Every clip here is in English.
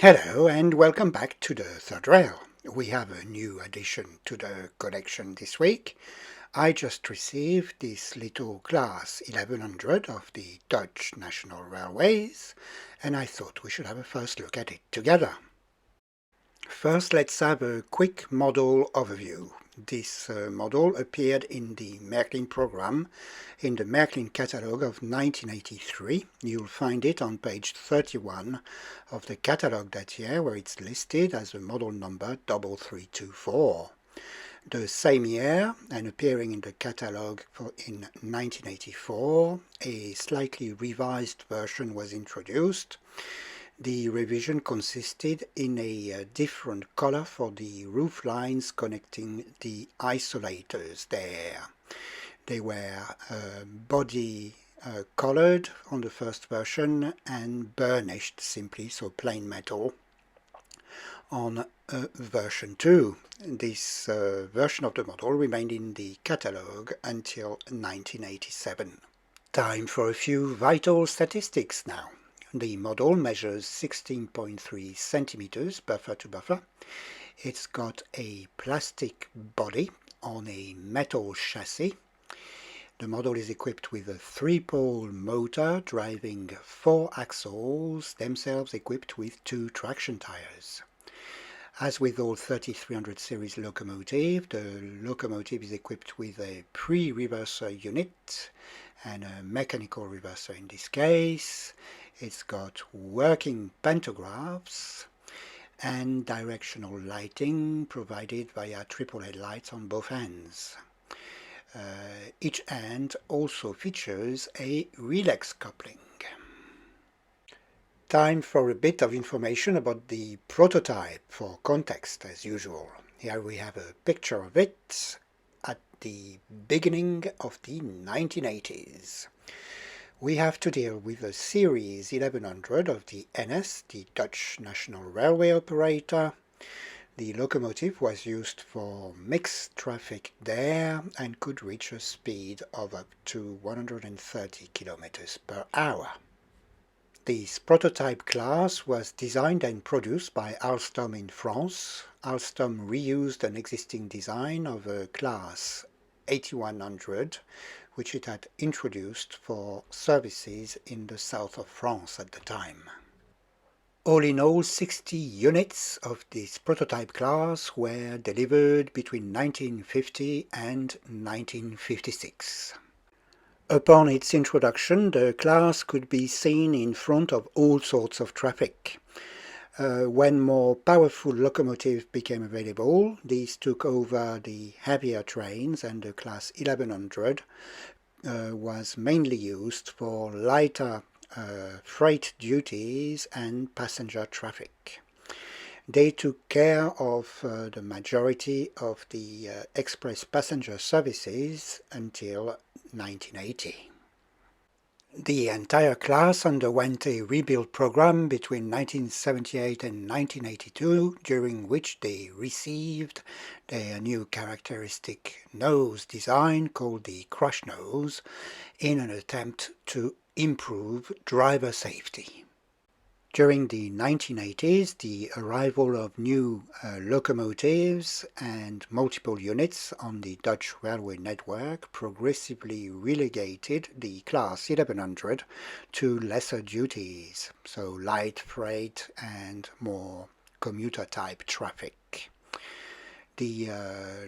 Hello and welcome back to the third rail. We have a new addition to the collection this week. I just received this little class 1100 of the Dutch National Railways, and I thought we should have a first look at it together. First, let's have a quick model overview. This model appeared in the Märklin program in the Märklin catalogue of 1983. You'll find it on page 31 of the catalogue that year, where it's listed as a model number 3324. The same year, and appearing in the catalogue in 1984, a slightly revised version was introduced. The revision consisted in a different color for the roof lines connecting the isolators there. They were body colored on the first version and burnished simply, so plain metal, on version 2. This version of the model remained in the catalogue until 1987. Time for a few vital statistics now. The model measures 16.3 centimeters buffer to buffer. It's got a plastic body on a metal chassis. The model is equipped with a 3-pole motor driving 4 axles, themselves equipped with 2 traction tires. As with all 3300 series locomotive, the locomotive is equipped with a pre-reverser unit and a mechanical reverser in this case. It's got working pantographs and directional lighting provided via triple headlights on both ends. Each end also features a relax coupling. Time for a bit of information about the prototype for context as usual. Here we have a picture of it at the beginning of the 1980s. We have to deal with a series 1100 of the NS, the Dutch National Railway Operator. The locomotive was used for mixed traffic there and could reach a speed of up to 130 kilometers per hour. This prototype class was designed and produced by Alstom in France. Alstom reused an existing design of a class 8100, which it had introduced for services in the south of France at the time. All in all, 60 units of this prototype class were delivered between 1950 and 1956. Upon its introduction, the class could be seen in front of all sorts of traffic. When more powerful locomotives became available, these took over the heavier trains, and the class 1100 was mainly used for lighter freight duties and passenger traffic. They took care of the majority of the express passenger services until 1980. The entire class underwent a rebuild program between 1978 and 1982, during which they received their new characteristic nose design called the crush nose in an attempt to improve driver safety. During the 1980s, the arrival of new locomotives and multiple units on the Dutch railway network progressively relegated the class 1100 to lesser duties, so light freight and more commuter-type traffic. The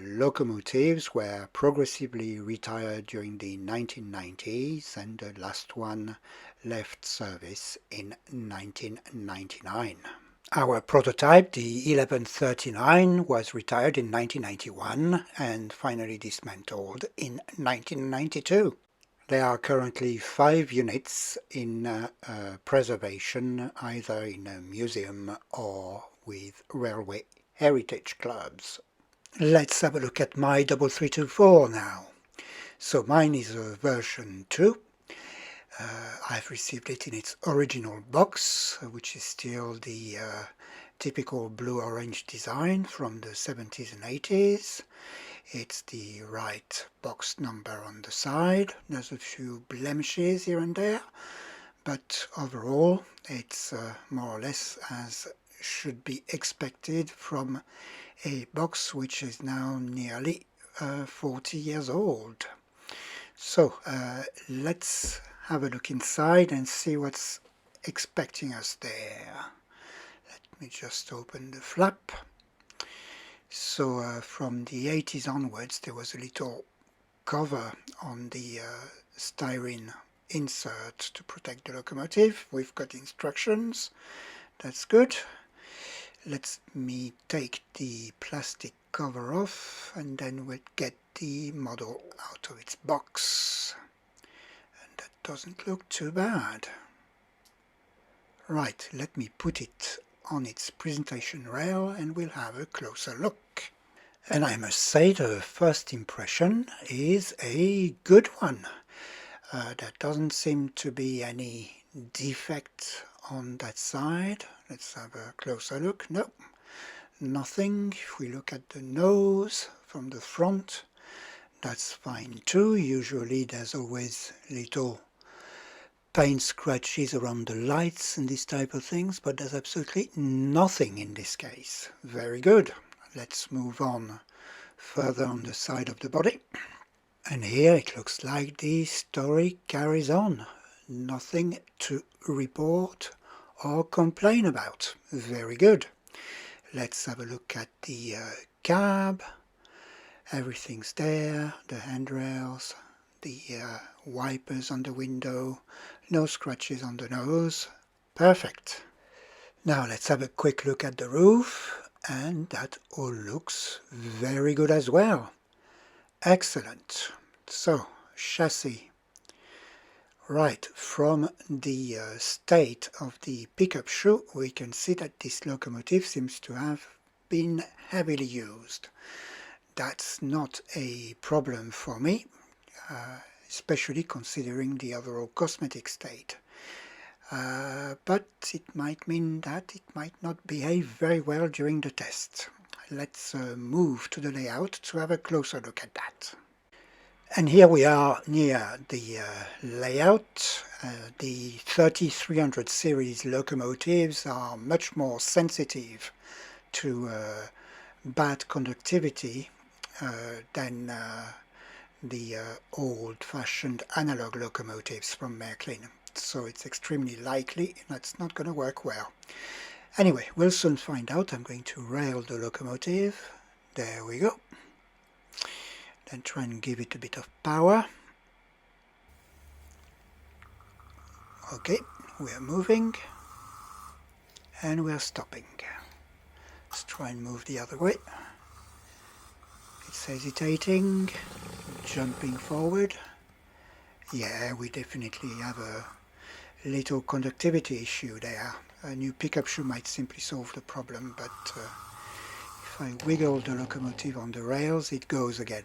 locomotives were progressively retired during the 1990s, and the last one left service in 1999. Our prototype, the 1139, was retired in 1991 and finally dismantled in 1992. There are currently 5 units in preservation, either in a museum or with railway heritage clubs. Let's have a look at my 3324 now. So mine is a version 2. I've received it in its original box, which is still the typical blue-orange design from the 70s and 80s. It's the right box number on the side. There's a few blemishes here and there, but overall it's more or less as should be expected from a box which is now nearly 40 years old. So let's have a look inside and see what's expecting us there. Let me just open the flap. So from the 80s onwards there was a little cover on the styrene insert to protect the locomotive. We've got instructions, that's good. Let me take the plastic cover off and then we'll get the model out of its box. And that doesn't look too bad. Right, let me put it on its presentation rail and we'll have a closer look. And I must say the first impression is a good one. There doesn't seem to be any defect on that side. Let's have a closer look. No, nothing. If we look at the nose from the front, that's fine too. Usually there's always little paint scratches around the lights and this type of things, but there's absolutely nothing in this case. Very good. Let's move on further on the side of the body. And here it looks like the story carries on. Nothing to report or complain about. Very good. Let's have a look at the cab. Everything's there. The handrails, the wipers on the window. No scratches on the nose. Perfect. Now let's have a quick look at the roof. And that all looks very good as well. Excellent. So, chassis. Right, from the state of the pickup shoe, we can see that this locomotive seems to have been heavily used. That's not a problem for me, especially considering the overall cosmetic state. But it might mean that it might not behave very well during the test. Let's move to the layout to have a closer look at that. And here we are near the layout. The 3300 series locomotives are much more sensitive to bad conductivity than the old-fashioned analog locomotives from Märklin. So it's extremely likely that's not going to work well. Anyway, we'll soon find out. I'm going to rail the locomotive. There we go. Then try and give it a bit of power. Okay, we are moving. And we are stopping. Let's try and move the other way. It's hesitating, jumping forward. Yeah, we definitely have a little conductivity issue there. A new pickup shoe might simply solve the problem, but if I wiggle the locomotive on the rails, it goes again.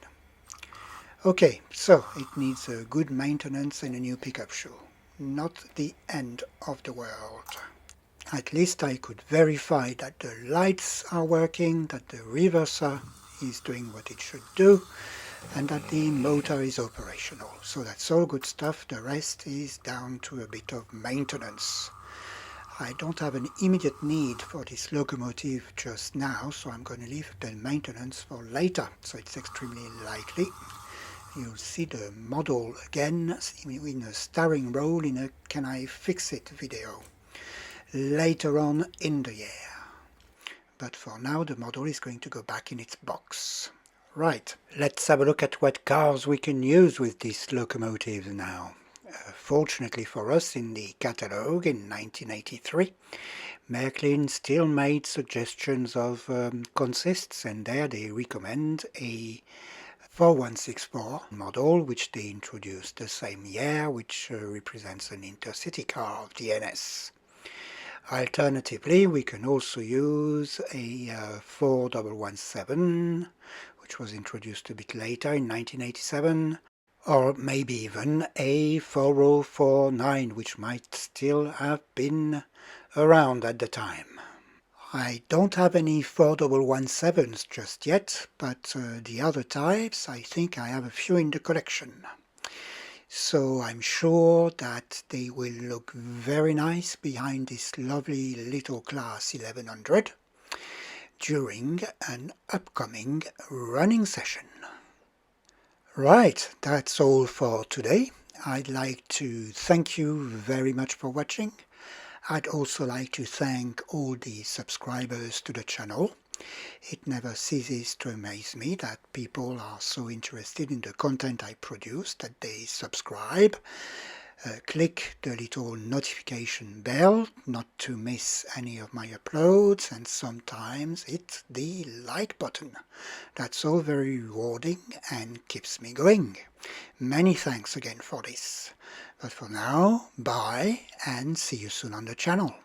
Okay, so it needs a good maintenance and a new pickup shoe. Not the end of the world. At least I could verify that the lights are working, that the reverser is doing what it should do, and that the motor is operational. So that's all good stuff. The rest is down to a bit of maintenance. I don't have an immediate need for this locomotive just now, so I'm going to leave the maintenance for later. So it's extremely likely you'll see the model again in a starring role in a Can I Fix It video later on in the year. But for now the model is going to go back in its box. Right, let's have a look at what cars we can use with this locomotive now. Fortunately for us, in the catalogue in 1983, Märklin still made suggestions of consists, and there they recommend a 4164 model, which they introduced the same year, which represents an intercity car of the NS. Alternatively, we can also use a 4117, which was introduced a bit later in 1987, or maybe even a 4049, which might still have been around at the time. I don't have any 4117s just yet, but the other types, I think I have a few in the collection. so I'm sure that they will look very nice behind this lovely little class 1100 during an upcoming running session. Right, that's all for today. I'd like to thank you very much for watching. I'd also like to thank all the subscribers to the channel. It never ceases to amaze me that people are so interested in the content I produce that they subscribe. Click the little notification bell not to miss any of my uploads, and sometimes hit the like button. That's all very rewarding and keeps me going. Many thanks again for this. But for now, bye and see you soon on the channel.